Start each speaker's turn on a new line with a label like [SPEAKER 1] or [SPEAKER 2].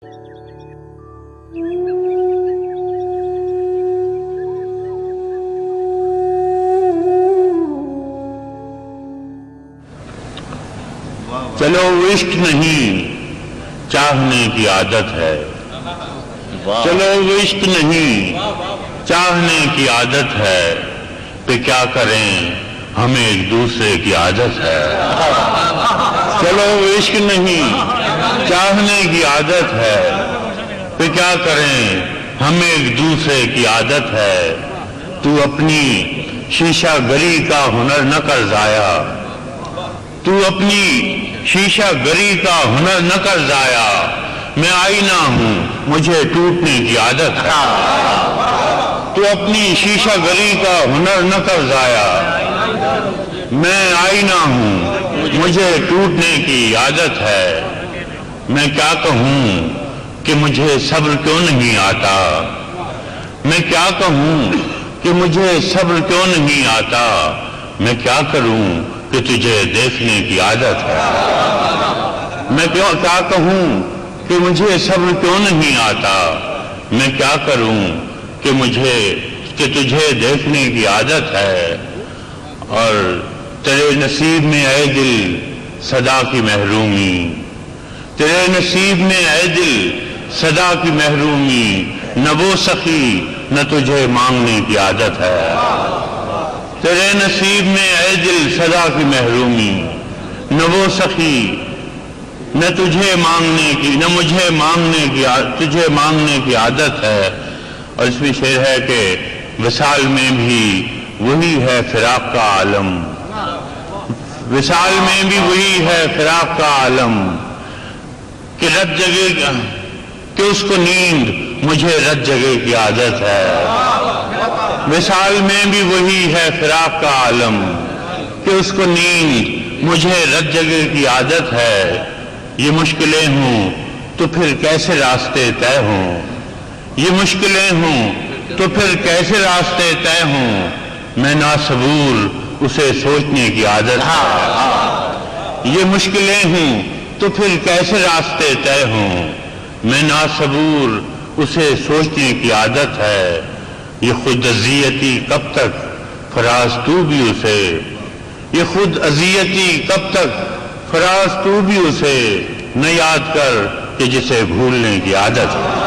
[SPEAKER 1] چلو عشق نہیں چاہنے کی عادت ہے، چلو عشق نہیں چاہنے کی عادت ہے، پہ کیا کریں ہمیں ایک دوسرے کی عادت ہے۔ چلو عشق نہیں چاہنے کی عادت ہے، پہ کیا کریں ہمیں ایک دوسرے کی عادت ہے۔ تو اپنی شیشہ گری کا ہنر نہ کر ضائع، تو اپنی شیشہ گری کا ہنر نہ کر ضائع، میں آئینہ ہوں مجھے ٹوٹنے کی عادت ہے۔ تو اپنی شیشہ گری کا ہنر نہ کر ضائع، میں آئینہ ہوں مجھے ٹوٹنے کی عادت ہے۔ میں کیا کہوں کہ مجھے صبر کیوں نہیں آتا، میں کیا کہوں کہ مجھے صبر کیوں نہیں آتا، میں کیا کروں کہ تجھے دیکھنے کی عادت ہے۔ میں کیا کہوں کہ مجھے صبر کیوں نہیں آتا، میں کیا کروں کہ تجھے دیکھنے کی عادت ہے۔ اور تیرے نصیب میں اے دل صدا کی محرومی، تیرے نصیب میں اے دل صدا کی محرومی، نہ وہ سخی نہ تجھے مانگنے کی عادت ہے۔ تیرے نصیب میں اے دل صدا کی محرومی، نہ وہ سخی نہ تجھے مانگنے کی، نہ مجھے مانگنے کی، تجھے مانگنے کی عادت ہے۔ اور اس میں شعر ہے کہ وصال میں بھی وہی ہے فراق کا عالم، وصال میں بھی وہی ہے فراق کا عالم، کہ رت جگے کہ اس کو نیند مجھے رت جگے کی عادت ہے۔ وصال میں بھی وہی ہے فراق کا عالم، کہ اس کو نیند مجھے رت جگے کی عادت ہے۔ یہ مشکلیں ہوں تو پھر کیسے راستے طے ہوں، یہ مشکلیں ہوں تو پھر کیسے راستے طے ہوں، میں ناصبور اسے سوچنے کی عادت ہے۔ یہ مشکلیں ہوں تو پھر کیسے راستے طے ہوں، میں ناصبور اسے سوچنے کی عادت ہے۔ یہ خود اذیتی کب تک فراز تو بھی اسے، یہ خود اذیتی کب تک فراز تو بھی اسے، نہ یاد کر کہ جسے بھولنے کی عادت ہے۔